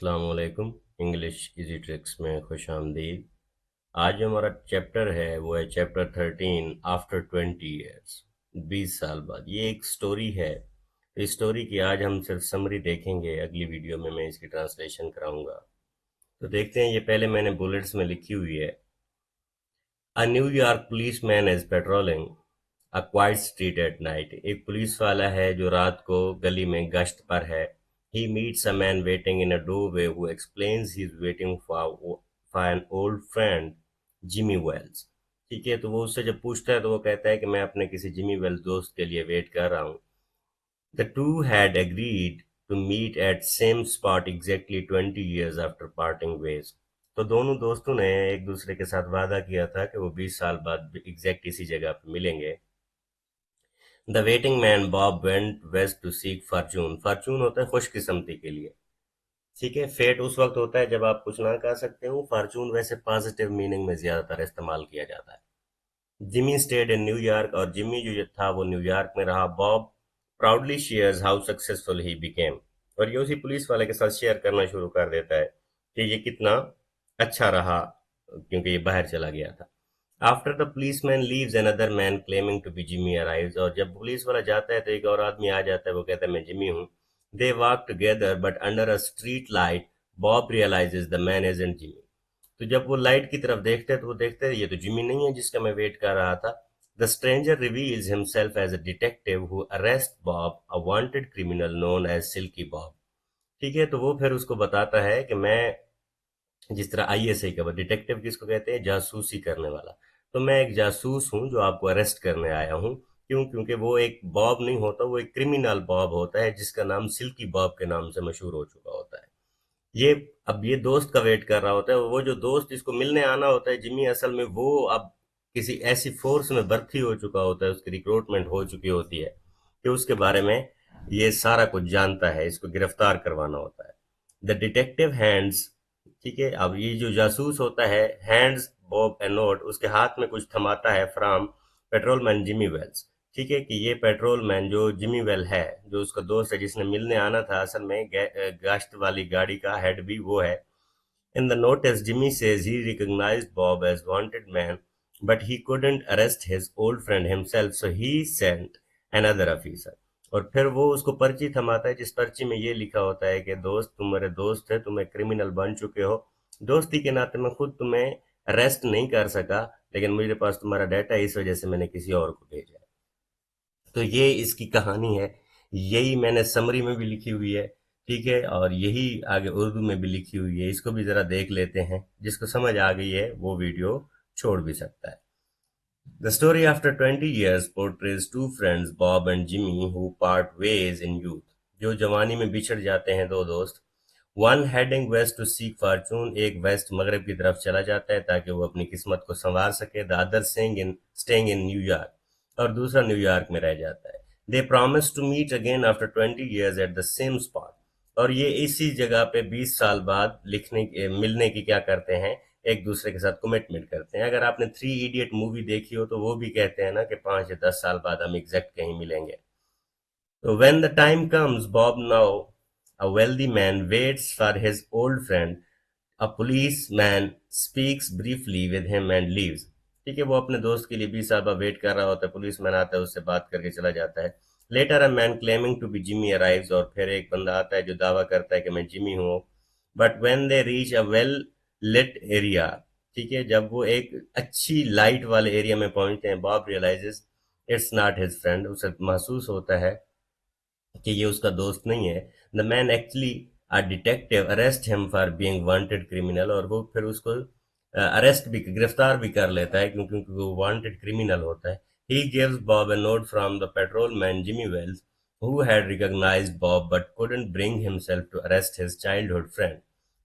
السلام علیکم۔ English easy tricks میں خوش آمدید۔ آج جو ہمارا چیپٹر ہے وہ ہے چیپٹر 13 آفٹر 20 ایئرس، 20 سال بعد۔ یہ ایک سٹوری ہے۔ اس سٹوری کی آج ہم صرف سمری دیکھیں گے، اگلی ویڈیو میں اس کی ٹرانسلیشن کراؤں گا۔ تو دیکھتے ہیں، یہ پہلے میں نے بلٹس میں لکھی ہوئی ہے۔ A New York policeman is patrolling a quiet street at night۔ ایک پولیس والا ہے جو رات کو گلی میں گشت پر ہے۔ He meets a man waiting in a doorway who explains he's waiting for an old friend, Jimmy Wells۔ ٹھیک ہے، تو وہ اس سے جب پوچھتا ہے تو وہ کہتا ہے کہ میں اپنے کسی جمی ویلز دوست کے لیے ویٹ کر رہا ہوں۔ The two had agreed to meet at same spot exactly 20 years after parting ways۔ تو دونوں دوستوں نے ایک دوسرے کے ساتھ وعدہ کیا تھا کہ وہ 20 سال بعد ایگزیکٹ اسی جگہ پہ ملیں گے۔ The waiting man Bob went west to seek fortune۔ Fortune ہوتا ہے خوش قسمتی کے لیے، ٹھیک ہے۔ فیٹ اس وقت ہوتا ہے جب آپ کچھ نہ کہہ سکتے ہو۔ فارچون ویسے پازیٹیو میننگ میں زیادہ تر استعمال کیا جاتا ہے۔ جمی اسٹیڈ ان نیو یارک، اور جمی جو تھا وہ نیو یارک میں رہا۔ باب proudly shares how successful he became, اور یہ اسی پولیس والے کے ساتھ شیئر کرنا شروع کر دیتا ہے کہ یہ کتنا اچھا رہا کیونکہ یہ باہر چلا گیا تھا۔ After the policeman leaves اندر man claiming to be Jimmy arrives, اور جب پولیس والا جاتا ہے تو ایک اور آدمی آ جاتا ہے، وہ کہتا ہے میں جمی ہوں۔ They walk together but under a street light Bob realises the man isn't Jimmy. تو جب وہ لائٹ کی طرف دیکھتے تو وہ دیکھتے یہ تو جمی نہیں ہے جس کا میں ویٹ کر رہا تھا۔ The stranger reveals himself as a detective who arrests Bob, a wanted criminal known as Silky Bob۔ ٹھیک ہے، تو وہ پھر اس کو بتاتا ہے کہ میں جس طرح آئی ایس آئی کا ڈیٹیکٹیو کس کو کہتے ہیں، جاسوسی کرنے والا، تو میں ایک جاسوس ہوں جو آپ کو اریسٹ کرنے آیا ہوں۔ کیوں؟ کیونکہ وہ ایک باب نہیں ہوتا، وہ ایک کرمینل باب ہوتا ہے جس کا نام سلکی باب کے نام سے مشہور ہو چکا ہوتا ہے۔ یہ اب یہ دوست کا ویٹ کر رہا ہوتا ہے، وہ جو دوست جس کو ملنے آنا ہوتا ہے جمی، اصل میں وہ اب کسی ایسی فورس میں بھرتی ہو چکا ہوتا ہے، اس کی ریکروٹمنٹ ہو چکی ہوتی ہے کہ اس کے بارے میں یہ سارا کچھ جانتا ہے، اس کو گرفتار کروانا ہوتا ہے۔ دا ڈیٹیکٹیو ہینڈز، ٹھیک ہے، اب یہ جو جاسوس ہوتا ہے ہینڈز باب اے نوٹ، اس کے ہاتھ میں کچھ تھماتا ہے، from patrolman Jimmy Wells. ٹھیک ہے، کہ یہ پیٹرول مین جو جمی ویل ہے، جو اس کا دوست ہے جس نے ملنے آنا تھا، اصل میں گاشت والی گاڑی کا ہیڈ بھی وہ ہے۔ In the notice, Jimmy says he recognized Bob as wanted man, but he couldn't arrest his old friend himself, so he sent another officer۔ اور پھر وہ اس کو پرچی تھماتا ہے جس پرچی میں یہ لکھا ہوتا ہے کہ دوست، تم میرے دوست ہے، تم ایک کرمینل بن چکے ہو، دوستی کے ناطے میں خود تمہیں اریسٹ نہیں کر سکا، لیکن میرے پاس تمہارا ڈیٹا ہے، اس وجہ سے میں نے کسی اور کو بھیجا۔ تو یہ اس کی کہانی ہے، یہی میں نے سمری میں بھی لکھی ہوئی ہے، ٹھیک ہے، اور یہی آگے اردو میں بھی لکھی ہوئی ہے۔ اس کو بھی ذرا دیکھ لیتے ہیں، جس کو سمجھ آ گئی ہے وہ ویڈیو چھوڑ بھی سکتا ہے۔ The story after 20 years portrays two friends, Bob and Jimmy, who part ways in youth۔ جو جوانی میں بچھڑ جاتے ہیں دو دوست۔ One heading west to seek fortune، ایک ویسٹ مغرب کی طرف چلا جاتا ہے تاکہ وہ اپنی قسمت کو سنوار سکے۔ The other staying in New York، اور دوسرا نیو یارک میں رہ جاتا ہے۔ They promise to meet again after 20 years at the same spot، اور یہ اسی جگہ پہ 20 سال بعد ملنے کی کیا کرتے ہیں، ایک دوسرے کے ساتھ کمٹمنٹ کرتے ہیں۔ اگر آپ نے 3 ایڈیٹ مووی دیکھی ہو تو وہ بھی کہتے ہیں نا کہ 5 یا 10 سال بعد ہم ایگزیکٹ کہیں ملیں گے۔ تو when the time comes Bob, now a wealthy man, waits for his old friend۔ A policeman speaks briefly with him and leaves۔ ٹھیک ہے، وہ اپنے دوست کے لیے 20 سال بعد ویٹ کر رہا ہوتا ہے، پولیس مین آتا ہے، اس سے بات کر کے چلا جاتا ہے۔ Later a man claiming to be Jimmy arrives, اور پھر ایک بندہ آتا ہے جو دعویٰ کرتا ہے کہ میں جمی ہوں۔ But when they reach a well lit area, ٹھیک ہے، جب وہ ایک اچھی لائٹ والے ایریا میں پہنچتے ہیں، Bob realizes it's not his friend, اسے محسوس ہوتا ہے کہ یہ اس کا دوست نہیں ہے۔ دا مین actually a detective arrest him for being wanted criminal، اور وہ پھر اس کو اریسٹ بھی، گرفتار بھی کر لیتا ہے کیونکہ وہ وانٹڈ کرمینل ہوتا ہے۔ He gives Bob a note from the patrolman Jimmy Wells, who had recognized Bob but couldn't bring himself to arrest his childhood friend۔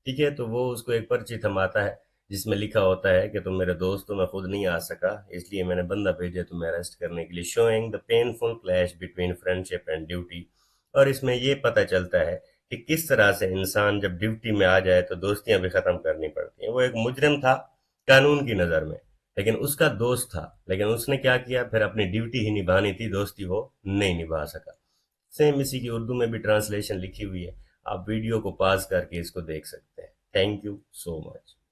ٹھیک ہے، تو وہ اس کو ایک پرچی تھماتا ہے جس میں لکھا ہوتا ہے کہ تم میرے دوست ہو، میں خود نہیں آ سکا، اس لیے میں نے بندہ بھیجا تمہیں اریسٹ کرنے کے لیے۔ Showing the painful clash between friendship and duty، اور اس میں یہ پتہ چلتا ہے کہ کس طرح سے انسان جب ڈیوٹی میں آ جائے تو دوستیاں بھی ختم کرنی پڑتی ہیں۔ وہ ایک مجرم تھا قانون کی نظر میں، لیکن اس کا دوست تھا، لیکن اس نے کیا کیا، پھر اپنی ڈیوٹی ہی نبھانی تھی، دوستی وہ نہیں نبھا سکا۔ سیم اسی کی اردو میں بھی ٹرانسلیشن لکھی ہوئی ہے۔ آپ ویڈیو کو پاز کر کے اس کو دیکھ سکتے ہیں. Thank you so much.